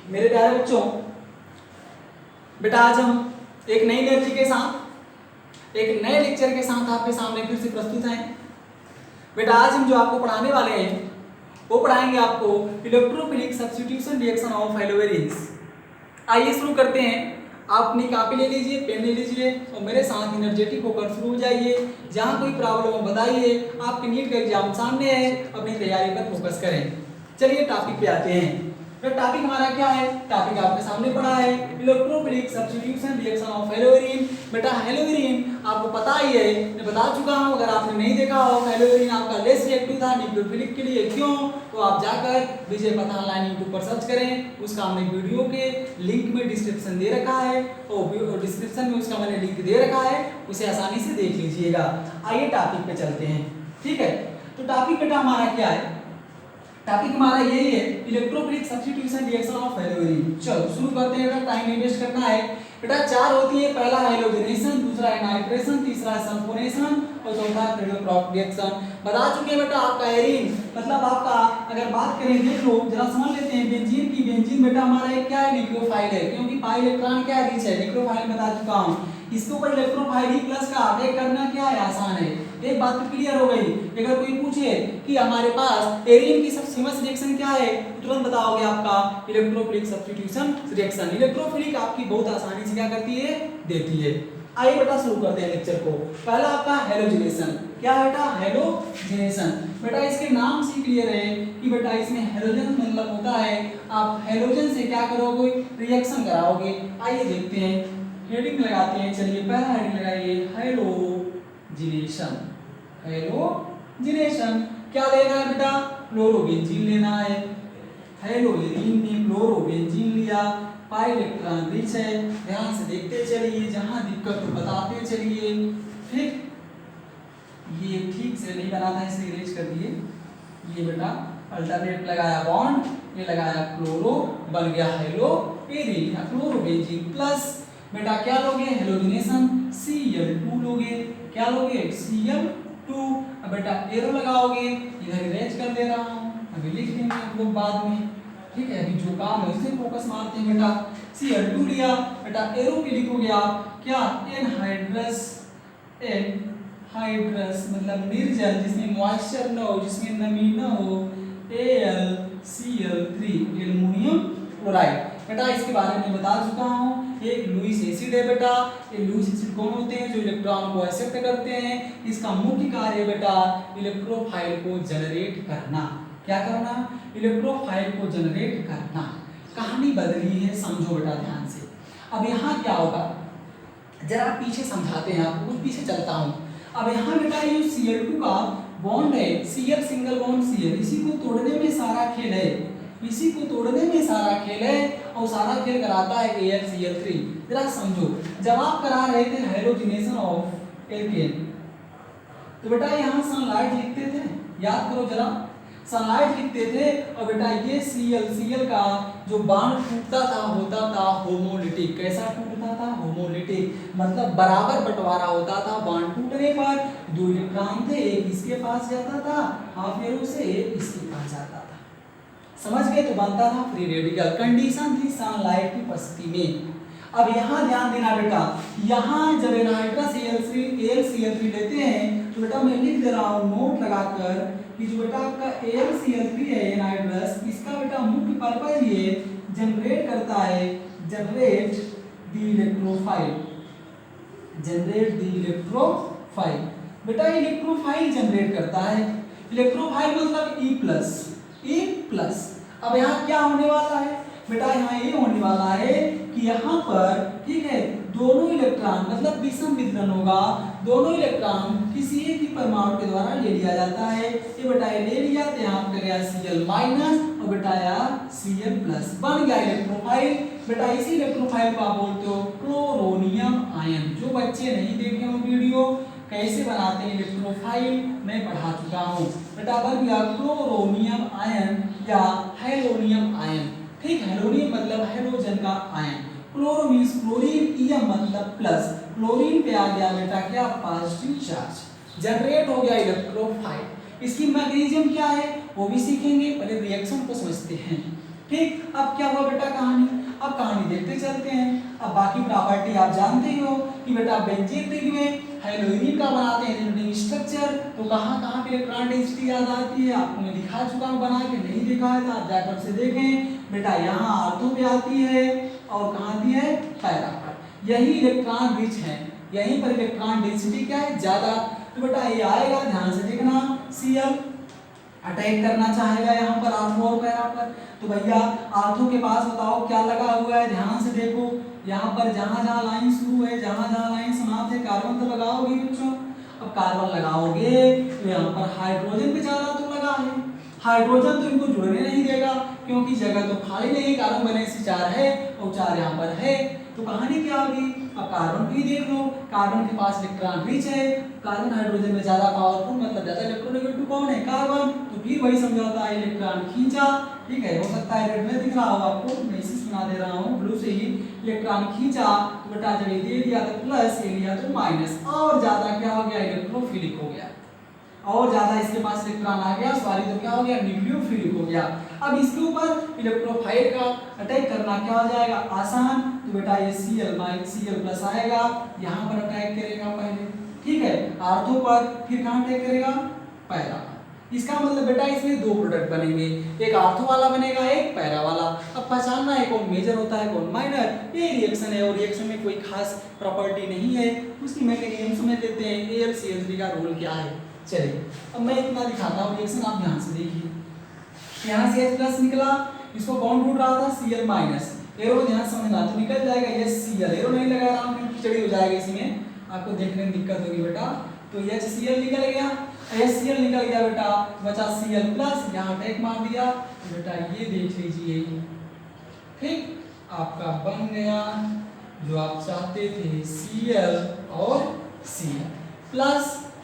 मेरे प्यारे बच्चों, बेटा आज हम एक नई एनर्जी के साथ एक नए लेक्चर के साथ आपके सामने फिर से प्रस्तुत हैं। बेटा आज हम जो आपको पढ़ाने वाले हैं वो पढ़ाएंगे आपको इलेक्ट्रोफिलिक सब्स्टिट्यूशन रिएक्शन ऑफ हेलोवेरिन्स। आइए शुरू करते हैं। आप अपनी कॉपी ले लीजिए, पेन ले लीजिए और मेरे साथ एनर्जेटिक होकर शुरू हो जाइए। जहाँ कोई प्रॉब्लम हो बताइए। आपके नीट का एग्जाम सामने है, अपनी तैयारी पर फोकस करें। चलिए टॉपिक पे आते हैं। तो टॉपिक हमारा क्या है? टॉपिक आपके सामने पड़ा है इलेक्ट्रोफिलिक सब्स्टिट्यूशन रिएक्शन ऑफ हेलोवेरिन। बेटा हेलोवेरिन आपको पता ही है, मैं बता चुका हूं। अगर आपने नहीं देखा हो, हेलोवेरिन आपका लेस रिएक्टिव था न्यूक्लियोफिलिक के लिए। क्यों? तो आप जाकर विजय पथ ऑनलाइन यूट्यूब पर सर्च करें। उसका हमने वीडियो के लिंक में डिस्क्रिप्शन दे रखा है और डिस्क्रिप्शन में उसका मैंने लिंक दे रखा है, उसे आसानी से देख लीजिएगा। आइए टॉपिक पे चलते हैं। ठीक है, तो टॉपिक बेटा हमारा क्या है? टॉपिक हमारा यही है इलेक्ट्रोफिलिक सब्स्टिट्यूशन रिएक्शन ऑफ हेलोवेरिन। चलो शुरू करते हैं। बेटा टाइम नहीं वेस्ट करना है। बेटा चार होती है, पहला है हेलोजनेशन, दूसरा है नाइट्रेशन, तीसरा है सल्फोनेशन और चौथा है क्रेडोक्रॉप रिएक्शन। बता चुके बेटा आपका एरीन मतलब आपका अगर बात करें, देख लो जरा समझ लेते हैं बेंजीन की। बेंजीन बेटा हमारा एक क्या है? न्यूक्लियोफाइल है, क्योंकि पाई इलेक्ट्रॉन क्या रिच है, न्यूक्लियोफाइल बता चुका हूं। इसके ऊपर इलेक्ट्रोफाइल ही प्लस का अटैक करना क्या है? आसान है। एक बात तो क्लियर हो गई। अगर कोई पूछे कि हमारे पास एरिन की सबसे फेमस रिएक्शन क्या है, तुरंत बताओगे आपका इलेक्ट्रोफिलिक सब्स्टिट्यूशन रिएक्शन। इलेक्ट्रोफिलिक आपकी बहुत आसानी से क्या करती है? देती है। आइए बेटा शुरू करते हैं लेक्चर को। पहला आपका हेलोजिनेशन। क्या है बेटा? हेलोजिनेशन। बेटा इसके नाम से क्लियर है कि बेटा इसमें हेलोजन मतलब होता है आप हेलोजन से क्या करोगे? रिएक्शन कराओगे। आइए देखते हैं, हेडिंग लगाते हैं। चलिए पहला हेडिंग लगाइए हेलोजिनेशन। हेलोजिनेशन क्या लेना है बेटा? क्लोरोबेंजीन लेना है। हेलोवेरिन ने क्लोरोबेंजीन लिया, पाई इलेक्ट्रॉन रिच है। ध्यान से देखते चलिए, जहां दिक्कत तो बताते चलिए। ठीक, ये ठीक से नहीं बना था इसलिए इरेज कर दिए। ये बेटा अल्टरनेट लगाया बॉन्ड, ये लगाया क्लोरो, बन गया हेलोवेरिन या क्लोरोबेंजीन प्लस। बेटा क्या लोगे? हेलोजिनेशन Cl2 लोगे। क्या लोगे? Cl2। अब बेटा एरो लगाओगे, इधर इरेज कर दे रहा हूं, अभी लिख देंगे आप लोग बाद में। ठीक है, अभी जो काम है उसे फोकस मारते हैं। बेटा Cl2 लिया, बेटा एरो पे लिखोगे आप क्या? एनहाइड्रस। एनहाइड्रस मतलब निर्जल, जिसमें मॉइस्चर न हो, जिसमें नमी न हो, AlCl3 एल्युमिनियम क्लोराइड। बेटा इसके बारे में बता चुका हूं। एक लुईस एसिड है बेटा। ये लुईस एसिड कौन होते हैं? जो इलेक्ट्रॉन को एक्सेप्ट करते हैं। इसका मुख्य कार्य है बेटा इलेक्ट्रोफाइल को जनरेट करना। क्या करना? इलेक्ट्रोफाइल को जनरेट करना। कहानी बदली है, समझो बेटा ध्यान से। अब यहाँ क्या होगा जरा पीछे समझाते हैं आपको, कुछ पीछे चलता हूँ। अब यहाँ बेटा ये Cl2 का बॉन्ड है, Cl सिंगल बॉन्ड Cl, इसी को तोड़ने में सारा खेल है। इसी को तोड़ने में सारा खेल है और सारा खेल कराता है AlCl3। जरा समझो, जब आप करा रहे थे हेलोजिनेशन ऑफ एल्केन, तो बेटा यहाँ सनलाइट लिखते थे, याद करो जरा, सनलाइट लिखते थे। और बेटा ये Cl का जो बॉन्ड टूटता था होता था होमोलिटिक। कैसा टूटता था? होमोलिटिक, मतलब बराबर बंटवारा होता था। बॉन्ड टूटने पर दो इलेक्ट्रॉन थे, एक इसके पास जाता था हाफ एरो से, एक इसके पास जाता था। समझ गए? तो बनता था फ्री रेडिकल। कंडीशन थी सनलाइट की उपस्थिति में। अब यहाँ ध्यान देना बेटा, यहाँ जब एनहाइड्रस AlCl3 लेते हैं तो बेटा मैं लिख दे रहा हूँ नोट लगाकर कि जो बेटा आपका AlCl3 है एनहाइड्रस, इसका बेटा मुख्य पर्पज ये जनरेट करता है, generate the electrophile. Generate the electrophile. बेटा इलेक्ट्रोफाइल जनरेट करता है। इलेक्ट्रोफाइल मतलब E+। अब यहाँ क्या होने वाला है बेटा? यहाँ ये होने वाला है कि यहाँ पर ठीक है दोनों इलेक्ट्रॉन मतलब विषम वितरण होगा। दोनों इलेक्ट्रॉन किसी एक ही परमाणु के द्वारा ले लिया जाता है। ये बेटा ये ले लिया तो यहाँ पे गया Cl- और बेटा यार Cl+, बन गया इलेक्ट्रोफाइल। बेटा इसी इलेक्ट्रोफाइल को आप बोलते हो क्लोरोनियम आयन। जो बच्चे नहीं देखे हो वीडियो कैसे बनाते हैं इलेक्ट्रोफाइल, मैं पढ़ा चुका हूँ। बेटा बन गया क्लोरोनियम आयन या हेलोनियम आयन। ठीक, हेलोनियम मतलब हेलोजन का ion, chloro means chlorine, EM मतलब प्लस। क्लोरीन पे आ गया बेटा क्या? Positive charge. जनरेट हो गया इलेक्ट्रोफाइल। इसकी मैकेनिज्म क्या है वो भी सीखेंगे, पहले रिएक्शन को समझते हैं। ठीक, अब क्या हुआ बेटा कहानी कहानी देखते चलते हैं। अब बाकी प्रॉपर्टी आप जानते ही हो कि बेटा बेंजीन रिंग में हेलोजन का बनाते हैं रिंग स्ट्रक्चर, तो कहाँ कहाँ पे इलेक्ट्रॉन डेंसिटी याद आती है आपको मैं दिखा चुका हूँ बना के, नहीं दिखाया था आप जाकर से देखें बेटा। यहाँ आर्थो पे आती है और कहाँ आती है पैरा पर। यही इलेक्ट्रॉन रिच है, यहीं पर इलेक्ट्रॉन डेंसिटी क्या है ज्यादा। तो बेटा ये आएगा ध्यान से देखना, Cl अटैक करना चाहेगा यहाँ पर आर्थो और पैरा पर। तो भैया आर्थो के पास बताओ क्या लगा हुआ है, ध्यान से देखो यहाँ पर जहाँ जहाँ लाइन शुरू है जहाँ जहाँ लाइन समाप्त है कार्बन तो लगाओगे बच्चों। अब कार्बन लगाओगे तो यहाँ पर हाइड्रोजन बेचारा तो लगा है, हाइड्रोजन तो इनको जुड़ने नहीं देगा क्योंकि जगह तो खाली नहीं, कार्बन वैलेंसी 4 है और 4 यहाँ पर है। तो कहानी क्या होगी, अब कार्बन भी देख लो, कार्बन के पास इलेक्ट्रॉन रिच है, कार्बन हाइड्रोजन में ज्यादा पावरफुल मतलब ज्यादा इलेक्ट्रोनेगेटिव कौन है कार्बन, तो फिर वही समझौता है इलेक्ट्रॉन खींचा। ठीक है, हो सकता है रेड में दिख रहा हो आपको, मैं इसी से बना दे रहा हूँ ब्लू से ही। इलेक्ट्रॉन खींचा तो बेटा जब ये दे दिया तो प्लस, ये लिया तो माइनस, और ज्यादा क्या हो गया इलेक्ट्रोफिलिक हो गया, और ज्यादा इसके पास इलेक्ट्रॉन आ गया सॉरी तो क्या हो गया न्यूक्लियोफिलिक हो गया। अब इसके ऊपर इलेक्ट्रोफाइल का अटैक करना क्या हो जाएगा आसान, तो बेटा ये Cl आएगा यहाँ पर अटैक करेगा पहले, ठीक है आर्थो पर, फिर कहाँ अटैक करेगा पैरा। इसका मतलब बेटा इसमें दो प्रोडक्ट बनेंगे, एक आर्थो वाला बनेगा एक पैरा वाला। अब पहचानना है कौन मेजर होता है कौन माइनर, ये रिएक्शन है और रिएक्शन में कोई खास प्रॉपर्टी नहीं है, उसकी मैकेनिज्म समझ लेते हैं AlCl3 का रोल क्या है। चलिए अब मैं इतना दिखाता हूँ रिएक्शन, आप ध्यान से देखिए। यहाँ से H+ निकला, इसको कौन ढूंढ रहा था Cl-, एरो ध्यान समझना तो निकल जाएगा ये Cl, एरो नहीं लगा रहा हूँ क्योंकि खिचड़ी हो जाएगा इसमें, आपको देखने में दिक्कत होगी बेटा। तो HCl निकल गया, HCl निकल गया बेटा, बचा Cl+, यहाँ अटैक मार दिया तो बेटा ये देख लीजिए, ठीक आपका बन गया जो आप चाहते थे Cl और Cl+।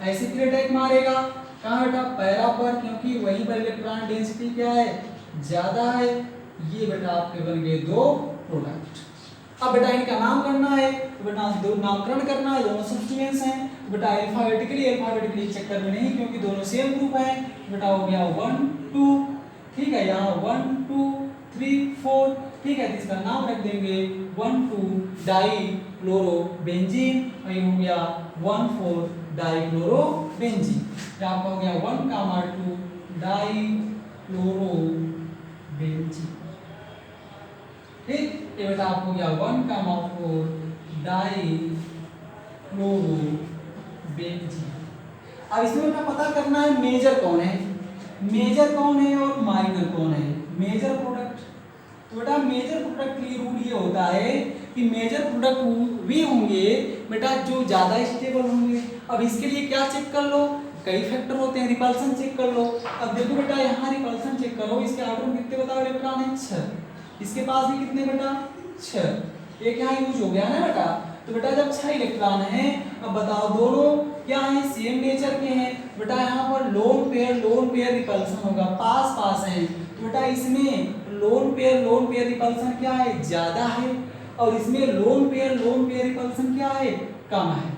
ऐसे फिर अटैक मारेगा कहाँ बेटा पैरा पर, क्योंकि वहीं पर इलेक्ट्रॉन डेंसिटी क्या है ज्यादा है। ये बेटा आपके बन गए दो प्रोडक्ट। अब बेटा इनका नाम करना है तो बेटा दो नामकरण करना है, दोनों सब्स्टिट्यूएंट्स हैं तो बेटा अल्फाबेटिकली चक्कर में नहीं क्योंकि दोनों सेम ग्रुप है। बेटा हो गया 1 2, ठीक है यहाँ 1 2 3 4, ठीक है इसका नाम रख देंगे 1,2 डाइक्लोरोबेंजीन, और ये हो गया 1,4 डाइक्लोरोबेंजीन। ये आपका हो गया 1,2 डाइक्लोरोबेंजीन, ठीक ये बेटा आपको हो गया 1,4 डाइक्लोरोबेंजीन। अब इसमें बेटा पता करना है मेजर कौन है, मेजर कौन है और माइनर कौन है, मेजर प्रोडक्ट। तो बेटा मेजर प्रोडक्ट के लिए रूल ये होता है कि मेजर प्रोडक्ट वे होंगे बेटा जो ज्यादा स्टेबल होंगे। अब इसके लिए क्या चेक कर लो, कई फैक्टर होते हैं, रिपल्सन चेक कर लो। अब देखो बेटा यहाँ रिपल्सन चेक करो, इसके ऑर्डर में कितने बताओ इलेक्ट्रॉन है 6, इसके पास भी कितने बेटा 6, एक यहाँ यूज हो गया ना बेटा। तो बेटा जब 6 इलेक्ट्रॉन है, अब बताओ दोनों क्या है सेम नेचर के हैं बेटा, यहाँ पर लोन पेयर रिपल्सन होगा, पास पास है तो बेटा इसमें लोन पेयर रिपल्सन क्या है ज्यादा है, और इसमें लोन पेयर रिपल्सन क्या है कम है,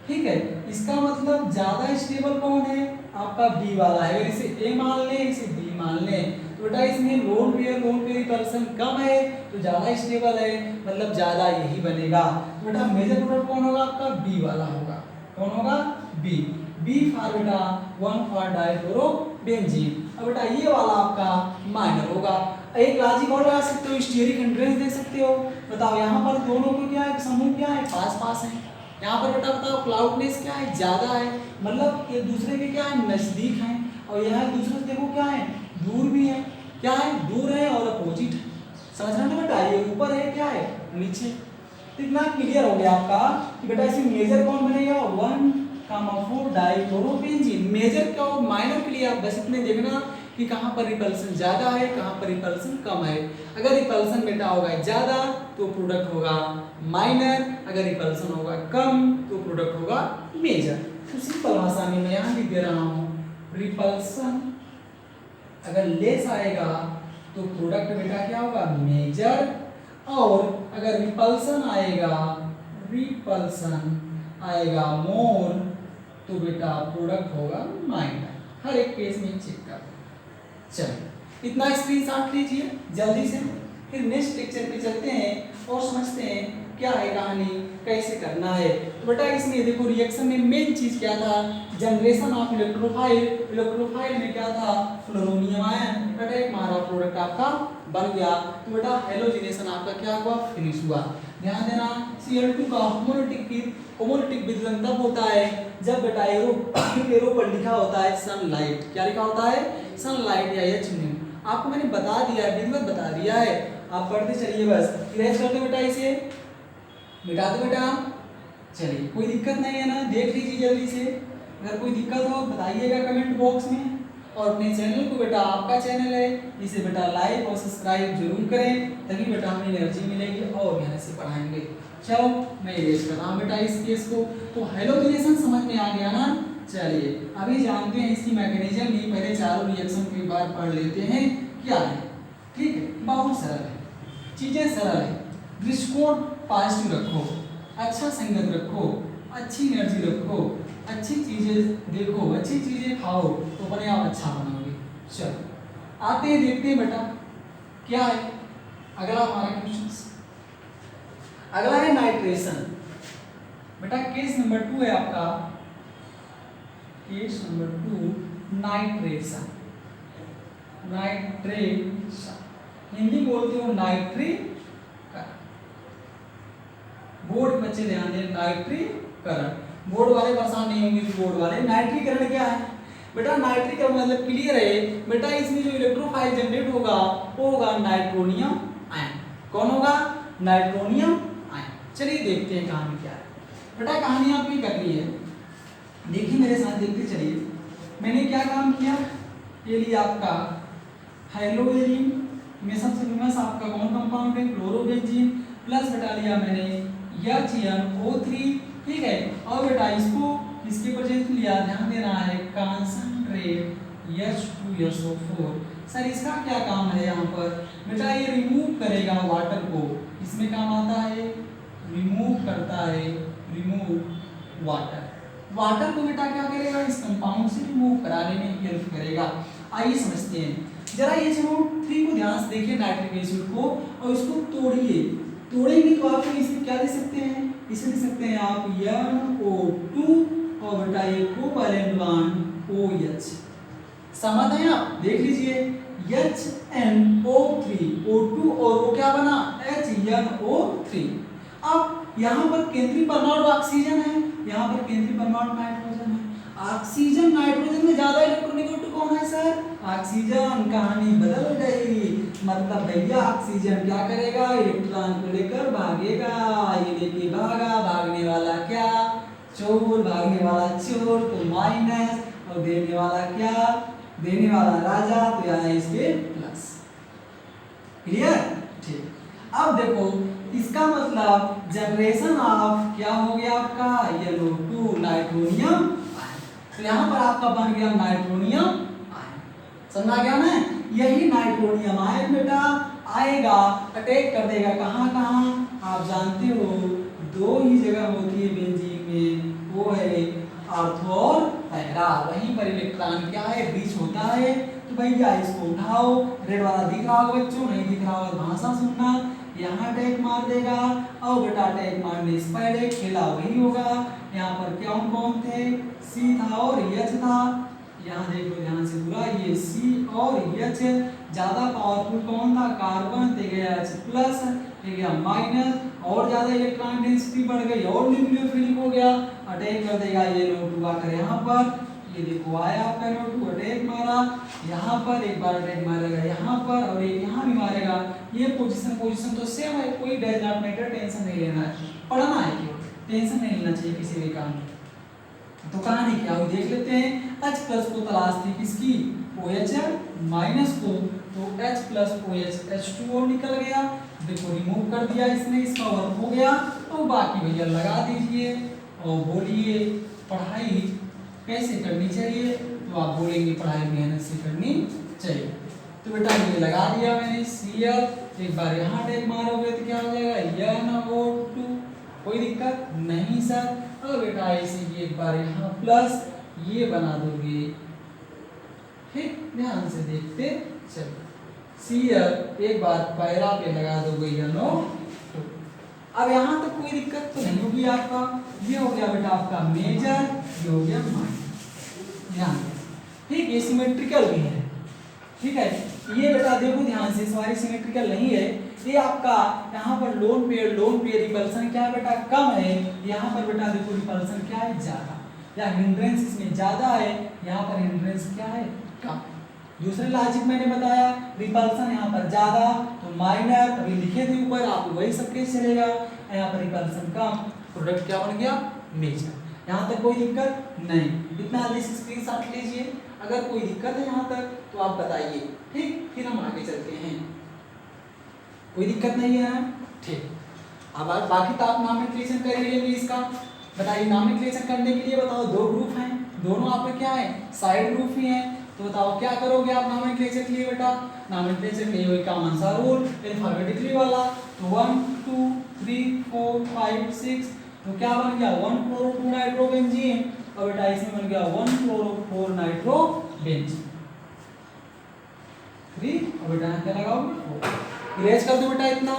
ठीक है। इसका मतलब ज्यादा स्टेबल कौन है आपका बी वाला है, अगर इसे ए मान ले इसे बी मान ले तो बेटा इसमें लोन पेयर रिपल्सन कम है तो ज्यादा स्टेबल है, मतलब ज्यादा यही बनेगा। तो बेटा मेजर प्रोडक्ट कौन होगा आपका बी वाला होगा, कौन होगा बी फॉर बेटा 1,4 डाइक्लोरोबेंजीन। अब बेटा ये वाला आपका माइनर होगा। एक लॉजिक और लगा सकते हो, स्टीरिक हिंड्रेंस देख सकते हो। बताओ यहाँ पर दोनों के क्या है समूह क्या है पास पास है, यहाँ पर बेटा बताओ क्लाउडनेस क्या है ज्यादा है, मतलब एक दूसरे के क्या है नजदीक है, और यहाँ दूसरे से देखो क्या है दूर भी है, क्या है दूर है और अपोजिट है, समझना ना बेटा। ये ऊपर है क्या है नीचे। तो इतना क्लियर हो गया आपका कि बेटा इसमें मेजर कौन बनेगा 1,4 डाइक्लोरोबेंजीन। मेजर का और माइनर के लिए आप बस इतने देखना कि कहाँ पर रिपल्सन ज्यादा है कहाँ पर रिपल्सन कम है। अगर रिपल्सन बेटा होगा ज्यादा तो प्रोडक्ट होगा माइनर, अगर रिपल्सन होगा कम तो प्रोडक्ट होगा मेजर। तो सिंपल भाषा में मैं यहाँ लिख दे रहा हूँ, रिपल्सन अगर लेस आएगा तो प्रोडक्ट बेटा क्या होगा मेजर, और अगर रिपल्सन आएगा मोर तो बेटा प्रोडक्ट होगा माइनर। हर एक केस में चेक कर चलिए इतना स्क्रीनशॉट लीजिए जल्दी से, फिर नेक्स्ट लेक्चर पे चलते हैं और समझते हैं क्या है कहानी, कैसे करना है। तो बेटा इसमें देखो रिएक्शन में मेन चीज क्या था, जनरेशन ऑफ इलेक्ट्रोफाइल। इलेक्ट्रोफाइल में क्या था, फ्लोरोनियम आयन। बेटा एक हमारा प्रोडक्ट आपका बन गया। तो बेटा हेलोजिनेशन आपका क्या हुआ, फिनिश हुआ। ध्यान देना Cl2 का होमोलिटिक विदलन तब होता है जब बेटा एरो पर लिखा होता है सनलाइट। क्या लिखा होता है, सनलाइट या H। आपको मैंने बता दिया है, विधिवत बता दिया है, आप पढ़ते चलिए बस। इरेज कर दो बेटा, इसे मिटा दो बेटा। चलिए कोई दिक्कत नहीं है ना, देख लीजिए जल्दी से। अगर कोई दिक्कत हो बताइएगा कमेंट बॉक्स में। और अपने चैनल को बेटा, आपका चैनल है, इसे बेटा लाइक और सब्सक्राइब जरूर करें, तभी बेटा हमें एनर्जी मिलेगी और मेहनत से पढ़ाएंगे। चलो मैं इरेज कर रहा हूँ बेटा इस केस को। तो हेलोजिनेशन समझ में आ गया ना। चलिए अभी जानते हैं इसकी मैकेनिज्म भी, पहले चारों रिएक्शन को एक बार पढ़ लेते हैं क्या है। ठीक है, बहुत सरल है, चीजें सरल है। दृष्टिकोण पॉजिटिव रखो, अच्छा संगत रखो, अच्छी एनर्जी रखो, अच्छी चीजें देखो, अच्छी चीजें खाओ, तो अपने आप अच्छा बनाओगे। चलो आते हैं, देखते हैं बेटा क्या है अगला हमारा क्वेश्चन। अगला है नाइट्रेशन। बेटा केस नंबर 2 है आपका, case number 2 nitration. Nitration Hindi बोलते हो नाइट्रीकरण। बोर्ड के बच्चे ध्यान दें, नाइट्रीकरण। बोर्ड वाले परेशान नहीं होंगे, बोर्ड वाले। नाइट्रीकरण क्या है बेटा, नाइट्रीकरण मतलब क्लियर है बेटा, इसमें जो इलेक्ट्रोफाइल जनरेट होगा वो होगा नाइट्रोनियम आयन। कौन होगा, नाइट्रोनियम आयन। चलिए देखते हैं कहानी क्या है बेटा। कहानी आपकी करनी है, देखिए मेरे साथ देखते चलिए। मैंने क्या काम किया, ये लिया आपका हेलोजेन में सबसे फेमस आपका कौन कंपाउंड है, क्लोरोबेंजीन, प्लस बेटा लिया मैंने HNO3। ठीक है, और बेटा इसको इसके प्रेजेंस में लिया, ध्यान देना है कॉन्सेंट्रेट H2SO4। सर इसका क्या काम है यहाँ पर बेटा, ये रिमूव करेगा वाटर को, इसमें काम आता है, रिमूव करता है, रिमूव वाटर। वाटर को बेटा क्या करेगा, इस कंपाउंड से रिमूव कराने में हेल्प करेगा। आइए समझते हैं जरा HNO3 को ध्यान से देखिए, नाइट्रिक एसिड को, और इसको तोड़िए। तोड़ेंगे तो आप इसमें क्या दे सकते हैं, इसे दे सकते हैं आप NO2 और बेटा ये कोवैलेंट बॉन्ड OH। समझ हैं आप, देख लीजिए HNO3 O2 और वो क्या बना HNO3। अब यहाँ पर केंद्रीय परमाणु ऑक्सीजन है, यहाँ पर केंद्रीय परमाणु नाइट्रोजन है। ऑक्सीजन नाइट्रोजन में ज्यादा इलेक्ट्रोनेगेटिव कौन है सर, ऑक्सीजन। कहानी बदल गई, मतलब भैया ऑक्सीजन क्या करेगा, इलेक्ट्रॉन को लेकर भागेगा। ये देखिए भागा, भागने वाला क्या, चोर, भागने वाला चोर, तो माइनस, और देने वाला क्या, देने वाला राजा, तो यहाँ इसके प्लस। क्लियर, ठीक। अब देखो इसका मतलब जनरेशन ऑफ क्या हो गया आपका, NO2 नाइट्रोनियम। तो यहाँ पर आपका बन गया नाइट्रोनियम आयन। समझा गया ना, यही नाइट्रोनियम आयन बेटा आएगा, अटैक कर देगा कहाँ कहाँ, आप जानते हो दो ही जगह होती है बेंजीन में, वो है अर्थ और पैरा। वहीं पर इलेक्ट्रॉन क्या है, बीच होता है। तो भैया इसको उठाओ, रेड वाला दिख रहा होगा बच्चों, नहीं दिख रहा होगा भाषा सुनना, यहाँ अटैक मार देगा, और बेटा अटैक मारने से पहले खेला वही होगा। यहाँ पर कौन कौन थे, C था और H था। यहाँ देखो ध्यान से पूरा, ये C और H। ज्यादा पावरफुल कौन था, कार्बन, ते गया H प्लस, ते गया माइनस, और ज्यादा इलेक्ट्रॉन डेंसिटी बढ़ गई और न्यूक्लियोफिलिक हो गया, अटैक कर देगा। ये NO2 आकर यहाँ पर, ये देखो आया आपका NO2, अटैक मारा, यहाँ पर एक बार अटैक मारेगा, यहाँ पर, और एक यहाँ भी मारेगा। ये पोजीशन तो सेम है, कोई डज नॉट मैटर, टेंशन नहीं लेना है, पढ़ना है क्यों, टेंशन नहीं लेना चाहिए किसी भी काम में। तो कहानी क्या हुई देख लेते हैं। H प्लस को तलाश थी किसकी, OH माइनस को, तो H प्लस OH H2O निकल गया। देखो रिमूव कर दिया इसने, इसका वर्क हो गया। तो बाकी भैया लगा दीजिए और बोलिए पढ़ाई कैसे करनी चाहिए, तो आप बोलेंगे पढ़ाई मेहनत से करनी चाहिए। तो बेटा ये लगा दिया मैंने Cl, एक बार यहाँ अटैक मारोगे तो क्या हो जाएगा NO2, कोई दिक्कत नहीं सर। और बेटा ऐसे एक बार यहाँ प्लस, ये बना दोगे। ठीक, ध्यान से देखते चलो। Cl एक बार पैरा पे लगा दोगे NO2। अब यहाँ तक कोई दिक्कत तो नहीं होगी आपका। ये हो गया बेटा आपका मेजर, ये हो गया माइनर। ध्यान ठीक, ये सिमेट्रिकल भी है। ठीक है, ये बेटा देखो ध्यान से, सॉरी सिमेट्रिकल नहीं है ये आपका। यहाँ पर लोन पेयर रिपल्सन क्या है बेटा, कम है। यहाँ पर बेटा देखो रिपल्सन क्या है, ज्यादा, या हिंड्रेंस इसमें ज्यादा है, यहाँ पर हिंड्रेंस क्या है, कम। दूसरे लॉजिक मैंने बताया, रिपल्सन यहाँ पर ज्यादा तो माइनर, अभी लिखे थे ऊपर, आप वही सब केस चलेगा। यहाँ पर रिपल्सन कम, प्रोडक्ट क्या बन गया, मेजर। यहाँ तक कोई दिक्कत नहीं। इतना जल्दी स्क्रीनशॉट लीजिए, अगर कोई दिक्कत है यहाँ तक तो आप बताइए। ठीक, फिर हम आगे चलते हैं। कोई दिक्कत नहीं है, ठीक। अब बाकी तो आप नॉमेनक्लेचर कर ही लेंगे इसका। बताइए नॉमेनक्लेचर करने के लिए बताओ, दो ग्रुप हैं, दोनों आपके क्या है, साइड ग्रुप ही हैं। तो बताओ क्या करोगे आप नॉमेनक्लेचर के लिए बेटा। नॉमेनक्लेचर के लिए वही कॉमन सा रूल अल्फाबेटिकली वाला। तो 1 2 3 4 5 6, तो क्या बन गया 1-chloro-2 नाइट्रोबेंजीन, और बेटा इसमें बन गया 1-chloro-4 नाइट्रोबेंजीन 3, और बेटा क्या लगाओगे, इरेज कर दो बेटा इतना।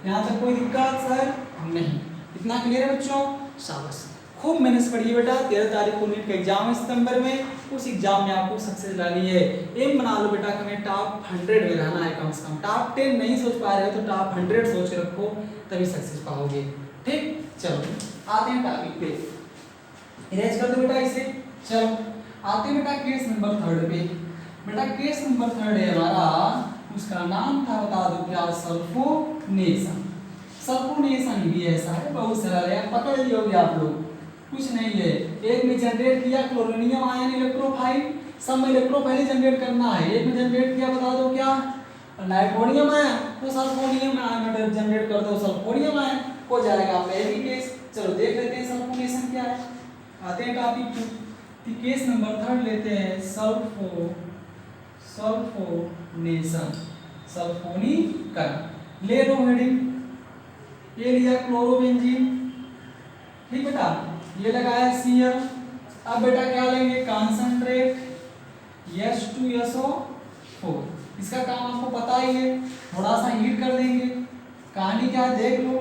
यहाँ तक कोई दिक्कत सर नहीं, इतना क्लियर है बच्चों, शाबाश। खूब मेहनत से पढ़िए बेटा, 13 तारीख को नीट का एग्जाम है सितंबर में, उस एग्जाम में आपको सक्सेस लानी है। एम बना लो बेटा कि हमें टॉप 100 में रहना है कम से कम। टॉप 10 नहीं सोच पा रहे हो तो टॉप 100 सोच के रखो, तभी सक्सेस पाओगे। ठीक, चलो आते हैं टॉपिक पे, इरेज कर दो बेटा इसे। चलो आते हैं बेटा केस नंबर 3 पे। बेटा केस नंबर 3 है हमारा, उसका नाम था बता दो क्या, सल्फोनेशन। सल्फोनेशन भी ऐसा है, बहुत सरल है, पकड़ लियोगे आप लोग, कुछ नहीं है। एक में जनरेट किया क्लोरीनियम आयन इलेक्ट्रोफाइल, सब में इलेक्ट्रोफाइल जनरेट करना है। एक में जनरेट किया बता दो क्या, नाइट्रोनियम आयन, तो सल्फोनियम आयन जनरेट कर दो, सल्फोनियम आयन हो जाएगा पहली केस। चलो देख लेते हैं सल्फोनेशन क्या है। आते हैं टॉपिक 2, केस नंबर 3 लेते हैं, सल्फोनेशन, सल्फोनीकरण। ले लो हेडिंग, ये लिया क्लोरोबेंजीन, ठीक बेटा, ये लगाया Cl। अब बेटा क्या लेंगे, कॉन्सेंट्रेट H2SO4। इसका काम आपको पता ही है, थोड़ा सा हीट कर देंगे। कहानी क्या है देख लो,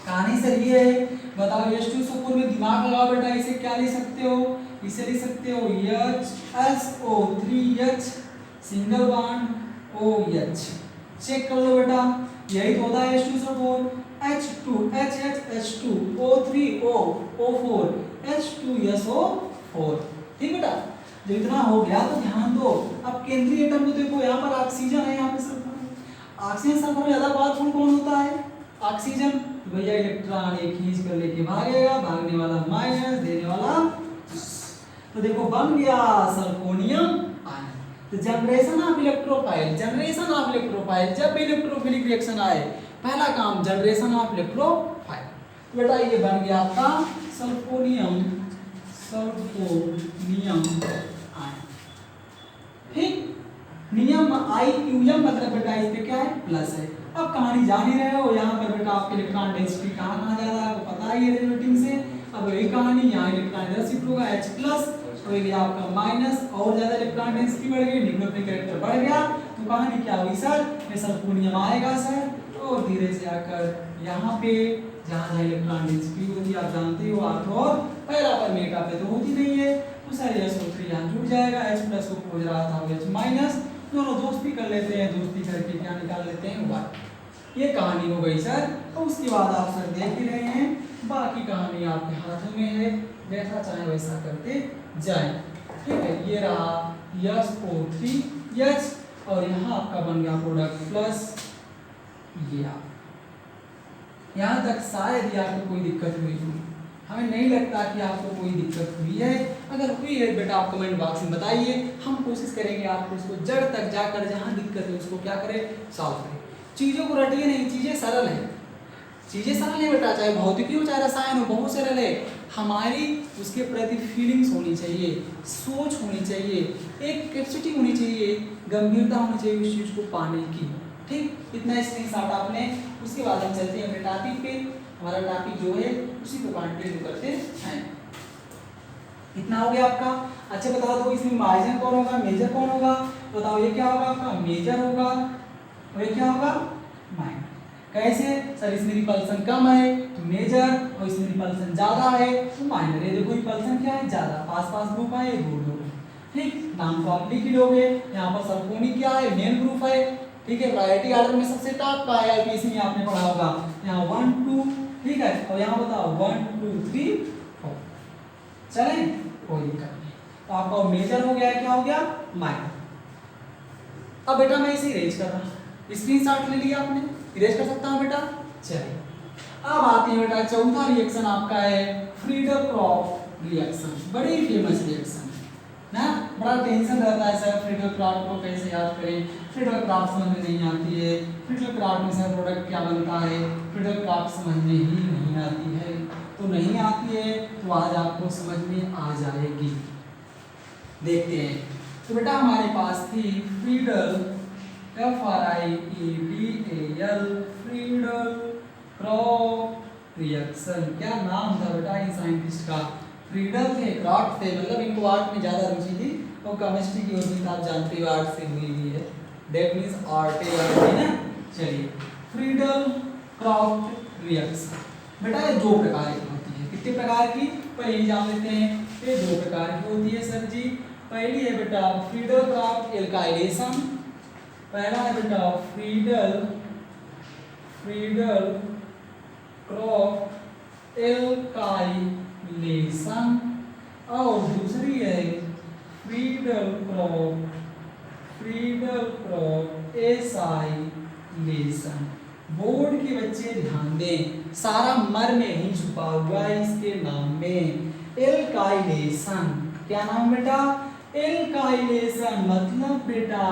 कहानी सर ये है, बताओ H2SO4 में दिमाग लगाओ बेटा, इसे क्या ले सकते हो, इसे ले सकते हो HSO3H single bond OH। Check कर लो बेटा, यही तो होता है H2SO4, H2O3O4 H2SO4। ठीक बेटा, जब इतना हो गया तो ध्यान दो। अब केंद्रीय एटम को देखो, यहाँ पर ऑक्सीजन है, यहाँ पे सल्फर है। ऑक्सीजन सल्फर में ज्यादा पावरफुल कौन होता है, ऑक्सीजन। तो भैया इलेक्ट्रॉन एक खींच कर लेके भागेगा, भागने वाला माइनस, देने वाला, तो देखो बन गया सल्फोनियम आयन। तो generation of electrophile, generation of electrophile, जब भी इलेक्ट्रोफिलिक रिएक्शन आए पहला काम जनरेशन ऑफ इलेक्ट्रोफाइल। तो बेटा ये बन गया आपका सल्फोनियम आयन। ठीक, नियम IUM मतलब बेटा इस पे क्या है, प्लस है। अब कहानी जान ही रहे हो, यहाँ पर बेटा आपके इलेक्ट्रॉन डेंसिटी कहाँ ज्यादा है वो पता ही है रेडिएटिंग से। अब वही कहानी, यहाँ इलेक्ट्रॉन इधर शिफ्ट होगा H+ तो ये आपका माइनस, और ज्यादा इलेक्ट्रॉन डेंसिटी बढ़ गई, न्यूक्लियोफिलिक कैरेक्टर बढ़ गया, तो कहानी क्या हुई सर, ये सल्फोनियम आएगा सर, और धीरे से आकर यहाँ पे जहाँ जहाँ इलेक्ट्रॉन डेंसिटी होती है आप जानते हो, आठ और पहला पर मेटा पे तो होती नहीं है, तो सर SO3 यहाँ जुड़ जाएगा, H+ को खोज रहा था H-, दोनों दोस्त भी कर लेते हैं, दोस्ती करके क्या निकाल लेते हैं, Y। ये कहानी हो गई सर। और उसके बाद आप सर देख ही रहे हैं, बाकी कहानी आपके हाथों में है, जैसा चाहे वैसा करते जाए। ठीक है, ये रहा SO3H, और यहाँ आपका बन गया प्रोडक्ट प्लस ये आप। यहाँ तक शायद ही आपको कोई दिक्कत हुई होगी, हमें नहीं लगता कि आपको कोई दिक्कत हुई है। अगर हुई है बेटा आप कमेंट बॉक्स में बताइए, हम कोशिश करेंगे आपको इसको जड़ तक जाकर जहाँ दिक्कत है उसको क्या करें, सॉल्व करें। चीज़ों को रटिए नहीं, चीज़ें सरल हैं, चीज़ें सरल है बेटा, चाहे भौतिकी हो चाहे रसायन हो, बहुत सरल है। हमारी उसके प्रति फीलिंग्स होनी चाहिए, सोच होनी चाहिए, एक कैपेसिटी होनी चाहिए, गंभीरता होनी चाहिए उस चीज़ को पाने की। ठीक, इतना स्क्रीनशॉट आपने। उसके बाद हम चलते हैं अपने टॉपिक पे, हमारा टॉपिक जो है उसी को कंटिन्यू करते हैं। इतना हो गया आपका। अच्छा बता दो इसमें मार्जिन कौन होगा, मेजर कौन होगा, तो बताओ ये क्या होगा आपका मेजर होगा और ये क्या होगा माइनर। कैसे सर, इसमें रिपल्सन कम है तो मेजर और इसमें रिपल्सन ज्यादा है तो माइनर। ये देखो रिपल्सन क्या है ज्यादा, पास पास ग्रुप है, ये दूर दूर। ठीक, नाम तो आप लिख ही लोगे। यहाँ पर सरकोनी क्या है, मेन ग्रुप है। ठीक है, वैरायटी ऑर्डर में सबसे टॉप का है, आईपीएससी में आपने पढ़ा होगा। यहाँ 1 2, ठीक है, और यहाँ बताओ 1 2 3 4। चले, कोई दिक्कत नहीं। तो आपका मेजर हो गया, क्या हो गया माइनर। अब बेटा मैं इसे इरेज कर रहा हूँ, स्क्रीनशॉट ले लिया आपने, इरेज कर सकता हूँ बेटा। चलिए अब आते हैं बेटा, चौथा रिएक्शन आपका है फ्रीडल-क्रॉफ्ट रिएक्शन। बड़ी फेमस रिएक्शन ना, बड़ा टेंशन रहता है सर फ्रीडल-क्रॉफ्ट को कैसे याद करें, फ्रीडल-क्रॉफ्ट समझ में नहीं आती है, फ्रीडल-क्रॉफ्ट में सर प्रोडक्ट क्या बनता है, फ्रीडल-क्रॉफ्ट समझ में ही नहीं आती है। तो नहीं आती है तो आज आपको समझ में आ जाएगी। देखते हैं। तो बेटा हमारे पास थी फ्रीडल, FRIEDAL, फ्रीडल-क्रॉफ्ट रिएक्शन। क्या नाम था बेटा इन साइंटिस्ट का, फ्रीडल थे, क्रॉफ्ट थे, मतलब इनको आर्ट में ज़्यादा रुचि थी और केमिस्ट्री की होती था, आप जानते हो आर्ट से हुई हुई है, दैट मीन्स आर्ट है ना। चलिए फ्रीडल-क्रॉफ्ट रिएक्शन बेटा ये दो प्रकार की होती है। कितने प्रकार की, पहले जान लेते हैं। ये दो प्रकार की होती है सर जी। पहली है बेटा फ्रीडल-क्रॉफ्ट एल्काइलेशन, पहला है बेटा फ्रीडल-क्रॉफ्ट एल्काइलेशन और दूसरी है फ्रीडल-क्रॉफ्ट एसाइलेशन। बोर्ड के बच्चे ध्यान दें, सारा मर्म ही छुपा हुआ है इसके नाम में। एल्काइलेशन क्या नाम बेटा, एल्काइलेशन मतलब बेटा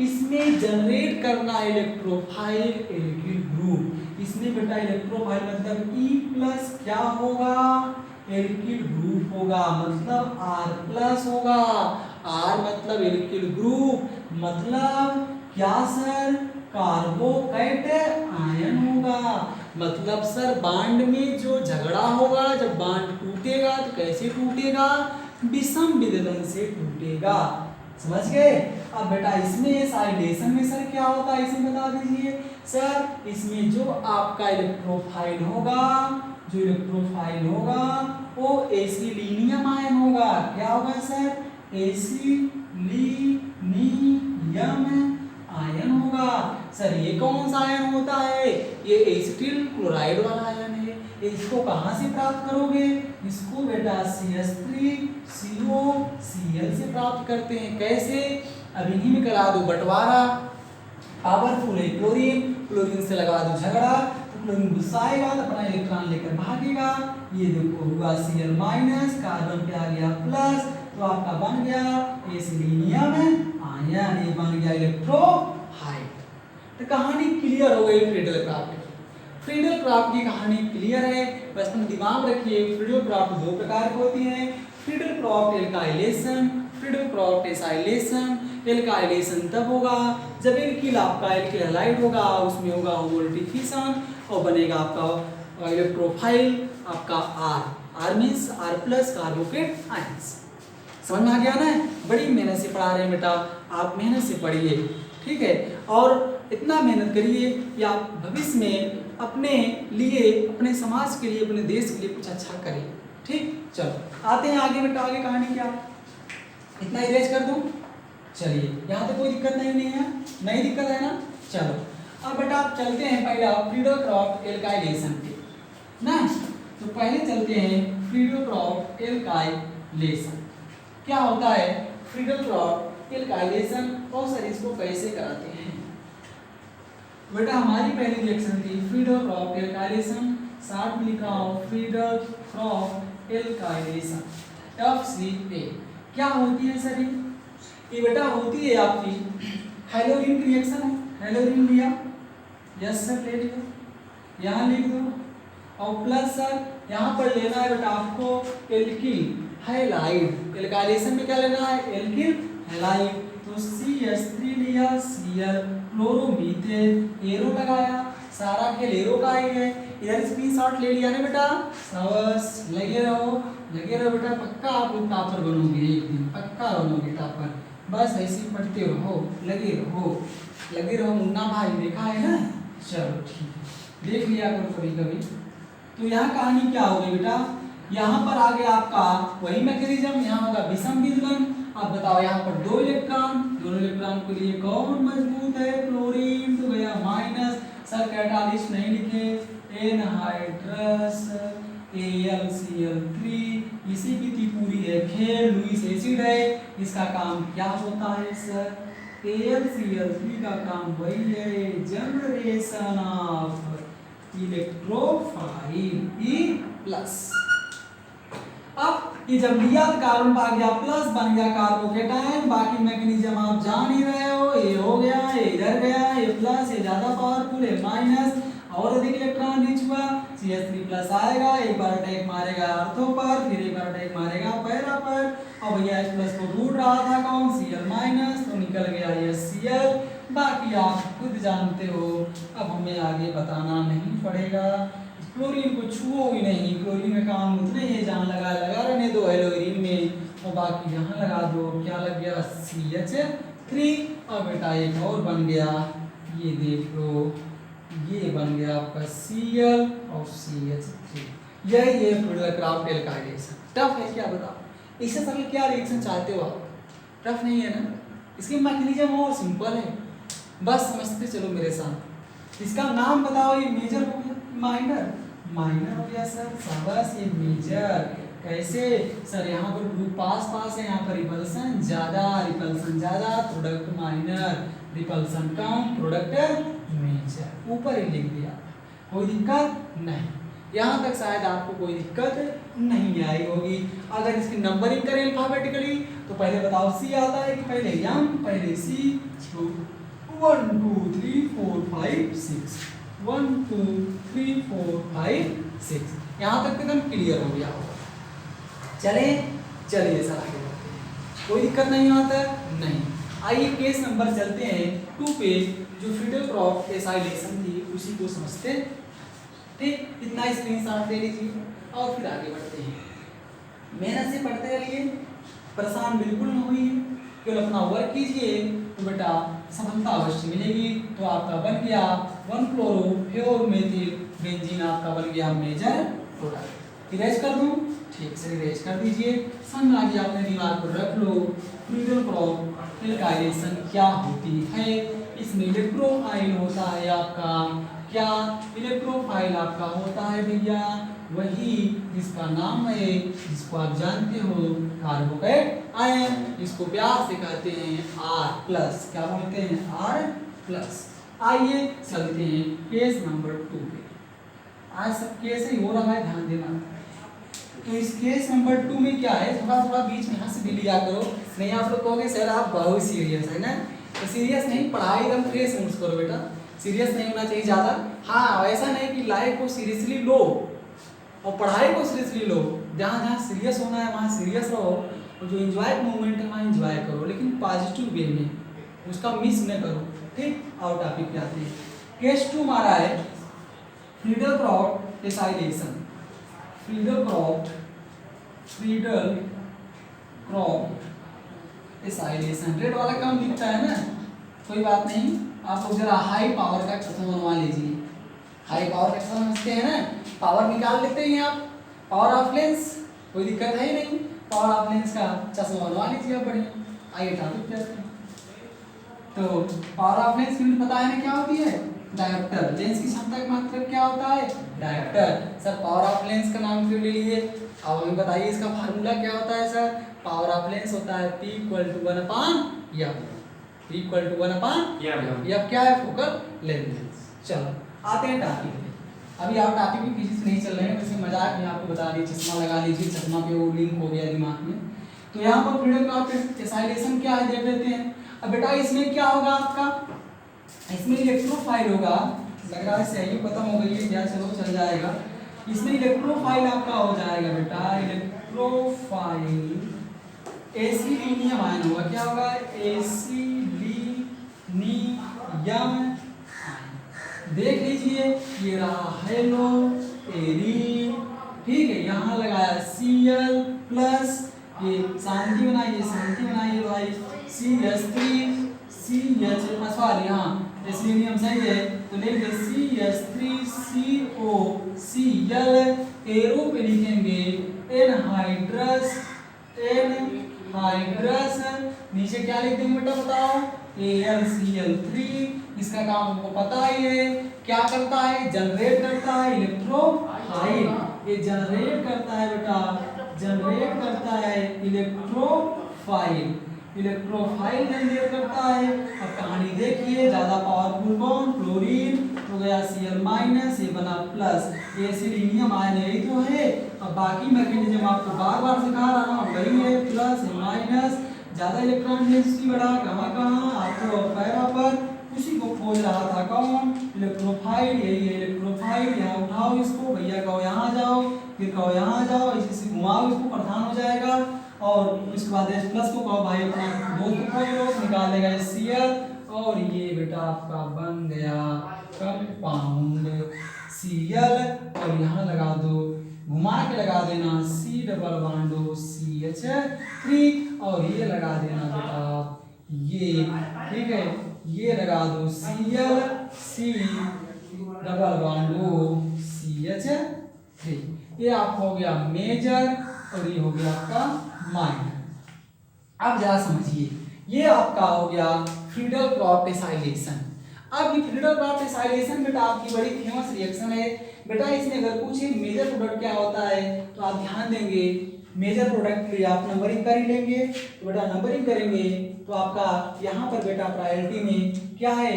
इसमें जनरेट करना इलेक्ट्रोफाइल एल्किल ग्रुप। इसमें बेटा इलेक्ट्रोफाइल मतलब E+ क्या होगा, एल्किल ग्रुप होगा, मतलब R+ होगा। R मतलब एल्किल ग्रुप, मतलब क्या सर, कार्बोकैटायन आयन होगा। मतलब सर बांड में जो झगड़ा होगा, जब बांड टूटेगा तो कैसे टूटेगा, विषम विदलन से टूटेगा। समझ गए। अब बेटा इसमें एसाइलेशन में सर क्या होता है इसे बता दीजिए सर। इसमें जो आपका इलेक्ट्रोफाइल होगा, जो इलेक्ट्रोफाइल होगा वो एसिलिनियम आयन होगा। क्या होगा सर, एसिलिनियम आयन होगा। सर ये कौन सा आयन होता है, ये एसिटिल क्लोराइड वाला आयन है। इसको कहाँ से प्राप्त करोगे, इसको बेटा CH3COCl से प्राप्त करते हैं। कैसे, अब इन्हीं में करा दो बंटवारा, पावरफुल है क्लोरीन, क्लोरीन से लगा दो झगड़ा तो क्लोरीन गुस्सा आएगा तो अपना इलेक्ट्रॉन लेकर भागेगा। ये देखो हुआ Cl-, कार्बन पे आ गया प्लस, तो आपका बन गया एसिलिनियम आयन, ये बन गया इलेक्ट्रोफाइल। तो कहानी क्लियर हो गई फ्रीडल-क्रॉफ्ट की। फ्रीडल-क्रॉफ्ट की कहानी क्लियर है, बस तुम दिमाग रखिए फ्रीडल-क्रॉफ्ट दो प्रकार की होती है, Friedel-craft alkylation, Friedel-craft acylation. Alkylation तब होगा जब एल्किल आपका एल्किल हैलाइड होगा, उसमें होगा होमोलैटिफिकेशन और बनेगा आपका इलेक्ट्रोफाइल आपका R मीन्स R+ कार्बोकेट आयंस। समझ में आ गया ना, बड़ी मेहनत से पढ़ा रहे हैं बेटा, आप मेहनत से पढ़िए, ठीक है। और इतना मेहनत करिए कि आप भविष्य में अपने लिए, अपने समाज के लिए, अपने देश के लिए कुछ अच्छा करें, ठीक। चलो आते हैं आगे बेटा, आगे कहानी क्या, इतना इरेज कर दूं। चलिए यहाँ तो कोई दिक्कत नहीं है, नहीं दिक्कत है ना। चलो अब बेटा आप चलते हैं पहले फ्रीडल-क्रॉफ्ट एल्काइलेशन पे ना। तो पहले चलते हैं फ्रीडल-क्रॉफ्ट एल्काइलेशन। क्या होता है फ्रीडल-क्रॉफ्ट एल्काइलेशन और सर इसको कैसे कराते हैं। बेटा हमारी पहली रिएक्शन थी फ्रीडल-क्रॉफ्ट एल्काइलेशन, शॉर्ट में लिख रहा हूँ फ्रीडल-क्रॉफ्ट एल्काइलेशन FCA। क्या होती है सर ये बेटा होती है आपकी हेलोरीन की रिएक्शन है। हेलोरीन लिया, यस सर ले लिया, यहाँ लिख दो और प्लस सर यहाँ पर लेना है बेटा आपको एल्किल हैलाइड। एल्काइलेशन में क्या लेना है, एल्किल हैलाइड। तो CH3 लिया, Cl, क्लोरोमीथेन, एरो लगाया, सारा खेल एरो का ही है। इधर स्क्रीनशॉट ले लिया ना बेटा, शाबाश, लगे रहो बेटा, पक्का आप लोग टॉपर बनोगे एक दिन, पक्का बनोगे टॉपर। बस ऐसे ही पढ़ते रहो, लगे रहो मुन्ना भाई, देखा है ना। चलो ठीक है, देख लिया करो कभी कभी। तो यहाँ कहानी क्या होगी बेटा, यहाँ पर आगे आपका वही मैकेनिज्म, यहाँ होगा विषम विदलन। अब बताओ यहाँ पर दो इलेक्ट्रॉन, दोनों इलेक्ट्रॉन के लिए कौन मजबूत है, क्लोरीन, तो गया माइनस। सर कैटालिस्ट नहीं लिखे, एनहाइड्रस AlCl3, इसी की थी पूरी है खेल। लुईस एसिड है, इसका काम क्या होता है सर, AlCl3 का काम वही है, जनरेशन ऑफ इलेक्ट्रोफाइल E+। अब ये जब लिया तो कार्बन आ गया प्लस, बन गया कार्बोकेटायन। बाकी मैकेनिज्म आप जान ही रहे हो, ये हो गया, ये इधर गया, ये प्लस, ये ज्यादा पावरफुल है माइनस, और अधिक इलेक्ट्रॉन रिच हुआ, CH3+ आएगा, एक बार अटैक मारेगा अर्थों पर, फिर एक बार अटैक मारेगा पैरा पर, और भैया H+ को ढूंढ रहा था कौन, Cl-, तो निकल गया ये Cl। बाकी आप खुद जानते हो, अब हमें आगे बताना नहीं पड़ेगा। क्लोरीन को छुओ ही नहीं, क्लोरीन का काम उतने ही जहाँ लगा रहने दो हेलोरीन में, और बाकी यहाँ लगा दो। क्या लग गया, CH3। और बेटा एक और बन गया, ये देख लो, ये बन गया आपका Cl और CH3। यही है क्राफ्ट एल्काइलेशन। टफ है क्या बताओ, इससे सरल क्या रिएक्शन चाहते हो आप, टफ नहीं है ना। इसके मैकेनिज्म और सिंपल है, बस समझते चलो मेरे साथ। इसका नाम बताओ, ये मेजर हो गया, माइनर हो गया सर, शाबाश। ये मेजर कैसे सर, यहाँ पर ग्रुप पास है, यहाँ पर रिपल्सन ज्यादा, प्रोडक्ट माइनर, रिपल्सन कम, प्रोडक्ट मेजर, ऊपर ही लिख दिया, कोई दिक्कत नहीं। यहाँ तक शायद आपको कोई दिक्कत नहीं आई होगी। अगर इसकी नंबरिंग करें अल्फाबेटिकली तो पहले बताओ C आता है कि पहले M, पहले C, 1 2 3 4 5 6, 1 2 3 4 5 6। यहाँ तक एकदम क्लियर हो गया होगा। चलिए सर आगे बढ़ते हैं, कोई दिक्कत नहीं आता नहीं। आइए केस नंबर चलते हैं 2 पे, जो फ्रीडल एसाइलेशन थी उसी को समझते। ठीक, इतना स्क्रीनशॉट ले लीजिए और फिर आगे बढ़ते हैं। मेहनत से पढ़ते रहिए, परेशान बिल्कुल न होइए, केवल अपना वर्क कीजिए तो बेटा सफलता अवश्य मिलेगी। तो आपका बन गया 1-क्लोरो-फ्लोरोमेथिल बेंजीन, आपका बन गया मेजर प्रोडक्ट। इरेज कर दूं, ठीक से इरेज कर दीजिए। समझ आ गया, अपने दिमाग पर रख लो। फ्रीडल क्रॉप एल्काइलेशन क्या होती है, इसमें इलेक्ट्रोफाइल होता है आपका, क्या इलेक्ट्रोफाइल आपका होता है भैया, वही जिसका नाम है, जिसको आप जानते हो कार्बोकेटायन, इसको प्यार से कहते हैं R+। क्या बोलते हैं, R+। आइए चलते हैं केस नंबर 2 पे। आज सब केस ही हो रहा है, ध्यान देना। तो इस केस नंबर 2 में क्या है, थोड़ा बीच में हंस भी लिया करो, नहीं आप लोग कहोगे सर आप बहुत सीरियस है ना। तो सीरियस नहीं, पढ़ाई एकदम फ्रेश मूड करो बेटा, सीरियस नहीं होना चाहिए ज़्यादा। हाँ, ऐसा नहीं कि लाइफ को सीरियसली लो और पढ़ाई को सीरियसली लो, जहाँ जहाँ सीरियस होना है वहाँ सीरियस रहो, और जो एंजॉय मोमेंट है वहाँ एंजॉय करो, लेकिन पॉजिटिव वे में, उसका मिस न करो। ठीक, और टॉपिक पे आते हैं। केस 2 हमारा है Friedel crop acylation. Friedel crop acylation, red वाला कम दिखता है ना, कोई बात नहीं। आप लोग जरा हाई पावर का चश्मा बनवा लीजिए, हाई पावर का चश्मा समझते हैं ना, पावर निकाल लेते हैं आप, पावर ऑफ लेंस, कोई दिक्कत है ही नहीं, पावर ऑफ लेंस का चश्मा बनवा लीजिए आप, बढ़िया। आइए टॉपिक पे आते हैं। तो पावर ऑफ लेंस की पता है ना क्या होती है, डायोप्टर। लेंस की क्षमता का मतलब क्या होता है, dioptre. Sir power of lens का नाम क्यों ले लिए, अब हमें बताइए इसका फार्मूला क्या होता है सर। पावर ऑफ लेंस होता है P = 1/F, P = 1/F क्या है, फोकल लेंथ। चलो आते हैं टॉपिक पे। अभी आप टॉपिक भी किसी से नहीं चल रहे हैं, वैसे मजाक में आपको बता दिए, चश्मा लगा लीजिए, चश्मा पे वो लिंक हो गया दिमाग में। तो यहाँ पर फ्रीडल क्रॉप एसाइलेशन क्या है देख लेते हैं। अब बेटा इसमें क्या होगा आपका, इसमें इलेक्ट्रोफाइल होगा, लग रहा है सही खत्म हो गई है क्या, चलो चल जाएगा। इसमें इलेक्ट्रोफाइल आपका हो जाएगा बेटा, इलेक्ट्रोफाइल एसिडीनियम आयन होगा, क्या होगा, एसिडीनियम आयन। देख लीजिए ये रहा हेलो एरी, ठीक है, यहाँ लगाया Cl+, ये शांति बनाइए भाई, CH3 CH सॉरी हाँ सेलेनियम सही है तो लिखेंगे CH3COCl एरो पे लिखेंगे एनहाइड्रस नीचे क्या लिख देंगे बेटा बताओ AlCl3 इसका काम हमको पता ही है क्या करता है जनरेट करता है इलेक्ट्रोफाइल ये जनरेट करता है बेटा जनरेट करता है इलेक्ट्रोफाइल जनरेट करता है। अब कहानी देखिए ज्यादा पावरफुल कौन क्लोरीन हो गया Cl माइनस ये बना प्लस ये सिलीनियम आयन यही तो है। अब बाकी मैकेनिज्म आपको बार बार सिखा रहा हूँ वही है प्लस माइनस ज्यादा इलेक्ट्रॉन डेंसिटी बढ़ा कहाँ आपको पैरा पर उसी को खोज रहा था कौन इलेक्ट्रोफाइल यही है इलेक्ट्रोफाइल। यहाँ उठाओ इसको भैया कहो यहाँ जाओ फिर कहो यहाँ जाओ इसी घुमाओ इसको प्रधान हो जाएगा और उसके बाद H प्लस को कहो भाई अपना दोस्त खोज लो निकाल देगा Cl और ये बेटा आपका बन गया कंपाउंड Cl और यहाँ लगा दो घुमा के लगा देना C डबल बॉन्डो CH3 और ये लगा देना बेटा ये ठीक है ये लगा दो Cl C डबल बॉन्डो CH3 ये आपका हो गया मेजर और ये हो गया आपका माइनर। अब जरा समझिए ये आपका हो गया फ्रीडल क्रॉफ्ट एसाइलेशन। अब ये फ्रीडल क्रॉफ्ट एसाइलेशन बेटा आपकी बड़ी फेमस रिएक्शन है बेटा। इसमें अगर पूछे मेजर प्रोडक्ट क्या होता है तो आप ध्यान देंगे मेजर प्रोडक्ट के लिए आप नंबरिंग कर ही लेंगे तो बेटा नंबरिंग करेंगे तो आपका यहाँ पर बेटा प्रायोरिटी में क्या है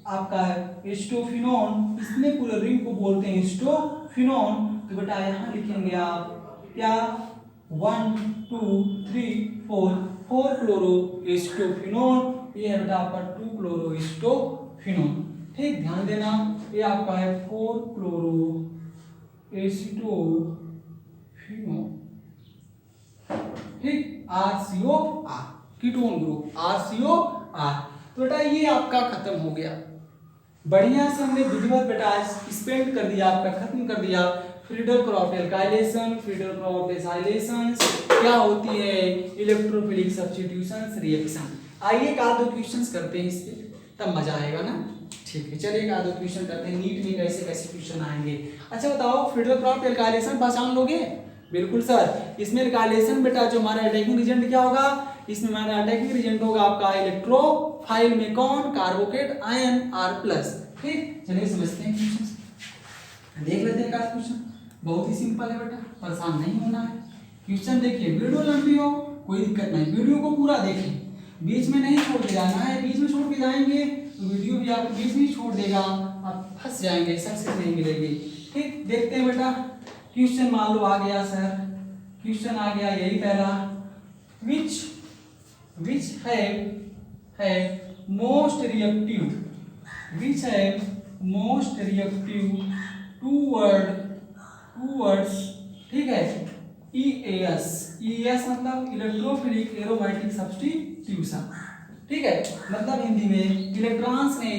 आपका एस्टोफिनोन इसमें पूरे रिंग को बोलते हैं एस्टोफिनोन तो बेटा यहाँ लिखेंगे आप क्या 1 2 3 4 क्लोरो एस्टोफिनोन ये है बेटा आपका 2 क्लोरो एस्टोफिनोन ठीक ध्यान देना ये आपका है 4 क्लोरो एस्टोफिनोन ठीक RCOR कीटोन ग्रुप RCOR तो बेटा ये आपका खत्म हो गया बढ़िया से हमने विधिवत बेटा स्पेंड कर दिया आपका खत्म कर दिया Friedel Crafts alkylation Friedel Crafts acylation क्या होती है इलेक्ट्रोफिलिक सब्स्टिट्यूशन रिएक्शन। आइए एक आध दो क्वेश्चंस करते हैं इस पे तब मजा आएगा ना ठीक है चलिए एक आध दो क्वेश्चन करते हैं नीट में कैसे कैसे क्वेश्चन आएंगे। अच्छा बताओ फ्रीडल क्रॉफ्ट एल्काइलेशन पहचान लोगे बिल्कुल सर इसमें एल्काइलेशन बेटा जो हमारा अटैकिंग रिएजेंट क्या होगा इसमें हमारा अटैकिंग रिएजेंट होगा आपका इलेक्ट्रोफाइल में कौन कार्बोकेट आयन R+ ठीक चलिए समझते हैं क्वेश्चन देख लेते हैं क्वेश्चन बहुत ही सिंपल है बेटा परेशान नहीं होना है। क्वेश्चन देखिए वीडियो लंबी हो कोई दिक्कत नहीं वीडियो को पूरा देखें बीच में नहीं छोड़ के जाना है बीच में छोड़ के जाएंगे तो वीडियो भी आपको बीच में छोड़ देगा आप फंस जाएंगे सक्सेस नहीं मिलेगी ठीक देखते हैं बेटा क्वेश्चन मान लो आ गया सर क्वेश्चन आ गया यही पहला which have most reactive towards ठीक है EAS मतलब इलेक्ट्रोफिलिक एरोमेटिक सब्स्टिट्यूशन ठीक है मतलब हिंदी में इलेक्ट्रॉन्स ने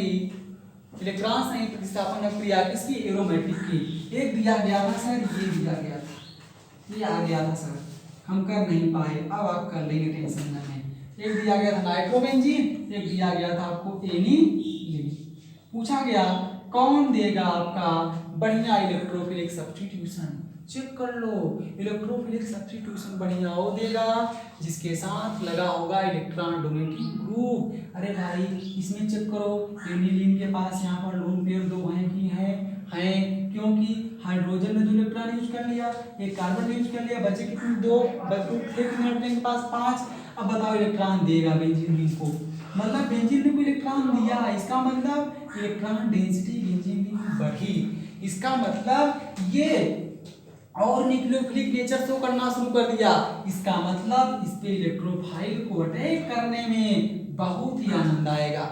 प्रतिस्थापन क्रिया किसकी एरोमेटिक की एक दिया गया था सर ये दिया गया था ये आ गया था सर हम कर नहीं पाए अब आप कर लेंगे टेंशन ना है। एक दिया गया था नाइट्रोबेंजीन एक दिया गया था आपको एनिलीन पूछा गया कौन देगा आपका बढ़िया इलेक्ट्रोफिलिक सब्स्टिट्यूशन चेक कर लो इलेक्ट्रोफिलिक सब्स्टिट्यूशन बढ़िया वो देगा जिसके साथ लगा होगा इलेक्ट्रॉन डोनेटिंग ग्रुप। अरे भाई इसमें चेक करो एनिलीन के पास यहाँ पर लोन पेयर दो हैं कि हैं क्योंकि हाइड्रोजन ने 2 इलेक्ट्रॉन यूज कर लिया एक कार्बन ने यूज कर लिया बचे कितने 2 नाइट्रोजन के पास 5। अब बताओ इलेक्ट्रॉन देगा बेंजीन को मतलब बेंजीन ने कोई इलेक्ट्रॉन दिया इसका मतलब इलेक्ट्रॉन डेंसिटी बेंजीन की बढ़ी इसका मतलब ये और न्यूक्लियोफिलिक नेचर शो करना शुरू कर दिया इसका मतलब इस पे इलेक्ट्रोफाइल को अटैक करने में बहुत ही आनंद आएगा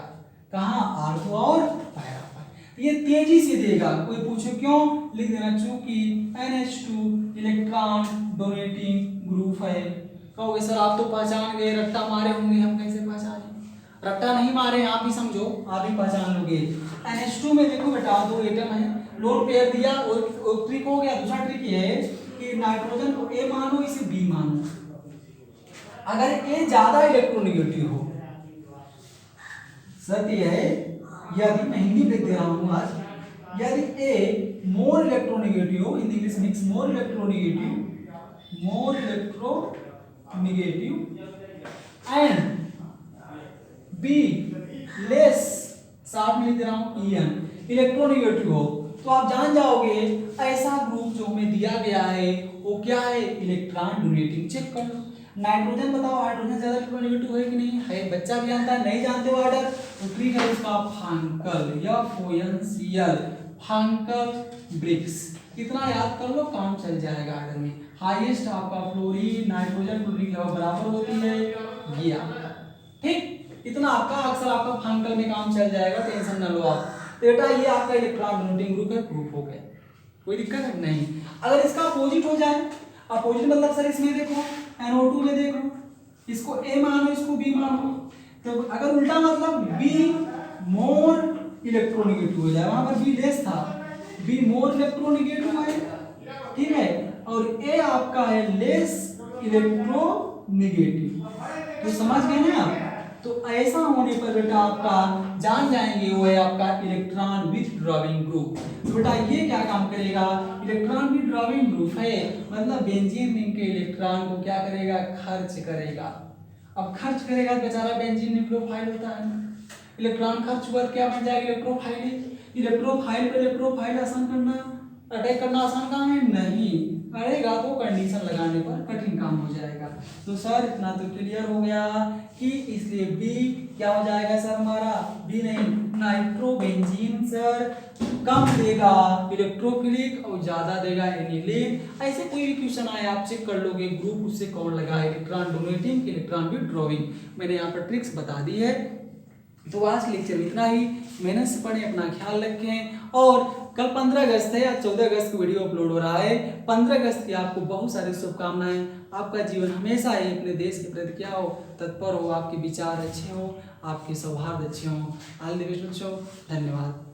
कहाँ R2 और पैरा पर ये तेजी से देगा कोई पूछे क्यों लिख देना चूंकि NH2 इलेक्ट्रॉन डोनेटिंग ग्रुप है। कहोगे सर आप तो पहचान गए रट्टा मारे होंगे हम कैसे पहचाने रट्टा नहीं मारे आप ही समझो आप ही पहचान लोगे। NH2 में देखो बेटा 2 एटम है लोन पेयर दिया और ट्रिक हो गया दूसरा ट्रिक ये है कि नाइट्रोजन को A मानो इसे B मानो अगर A ज्यादा इलेक्ट्रोनेगेटिव हो सत्य है यदि, मैं हिंदी लिख दे रहा हूँ आज, यदि A more electronegative, in English mix more electronegative and B less, साथ में लिख दे रहा हूँ ईएन, इलेक्ट्रोनेगेटिव हो, तो आप जान जाओगे ऐसा ग्रुप जो हमें दिया गया है वो क्या है, इलेक्ट्रॉन डोनेटिंग। चेक कर लो, नाइट्रोजन बताओ हाइड्रोजन ज्यादा इलेक्ट्रोनेगेटिव है कि नहीं है, बच्चा भी जानता है, नहीं जानते हो ऑर्डर तो ट्रिक है उसका फांकल FONCL, फांकल ब्रिक्स, इतना याद कर लो काम चल जाएगा ऑर्डर में। हाईएस्ट आपका फ्लोरीन नाइट्रोजन क्लोरीन लगभग बराबर होती है ये आपका, ठीक, इतना आपका अक्सर आपका फांकल में काम चल जाएगा, टेंशन ना लो आप। तो बेटा ये आपका इलेक्ट्रॉन डोनेटिंग ग्रुप है, प्रूफ हो गया, कोई दिक्कत है नहीं। अगर इसका अपोजिट हो जाए, अपोजिट मतलब सर इसमें देखो NO2 में देख लो, इसको A मानो इसको B मानो, तो अगर उल्टा मतलब B मोर इलेक्ट्रोनेगेटिव हो जाए, वहां पर B लेस था, B मोर इलेक्ट्रोनेगेटिव है, ठीक है, और A आपका है लेस इलेक्ट्रोनेगेटिव, तो समझ गए ना आप। तो ऐसा होने पर बेटा आपका जान जाएंगे वो है आपका इलेक्ट्रॉन विथड्रॉइंग ग्रुप। तो बेटा ये क्या काम करेगा, इलेक्ट्रॉन विथड्रॉइंग ग्रुप है मतलब बेंजीन रिंग के इलेक्ट्रॉन को क्या करेगा, खर्च करेगा। अब खर्च करेगा बेचारा बेंजीन न्यूक्लियोफाइल होता है, इलेक्ट्रॉन खर्च हुआ क्या बन जाएगा, इलेक्ट्रोफाइल। इलेक्ट्रोफाइल पर इलेक्ट्रोफाइल आसान करना, अटैक करना आसान काम है नहीं, करेगा तो कंडीशन लगाने पर कठिन काम हो जाएगा। तो सर इतना तो क्लियर हो गया कि इसलिए बी क्या हो जाएगा सर हमारा, बी नहीं नाइट्रोबेंजीन सर कम देगा इलेक्ट्रोफिलिक और ज्यादा देगा एनिलीन। ऐसे कोई भी क्वेश्चन आए आप चेक कर लोगे ग्रुप उससे कौन लगा, इलेक्ट्रॉन डोनेटिंग इलेक्ट्रॉन विथड्रॉइंग, मैंने यहाँ पर ट्रिक्स बता दी है। तो आज लेक्चर में इतना ही, मेहनत से पढ़ें, अपना ख्याल रखें। और कल 15 अगस्त है या 14 अगस्त को वीडियो अपलोड हो रहा है, 15 अगस्त की आपको बहुत सारी शुभकामनाएं। आपका जीवन हमेशा ही अपने देश के प्रति क्या हो, तत्पर हो, आपके विचार अच्छे हो, आपके सौहार्द अच्छे हो। ऑल द बेस्ट बच्चों, धन्यवाद।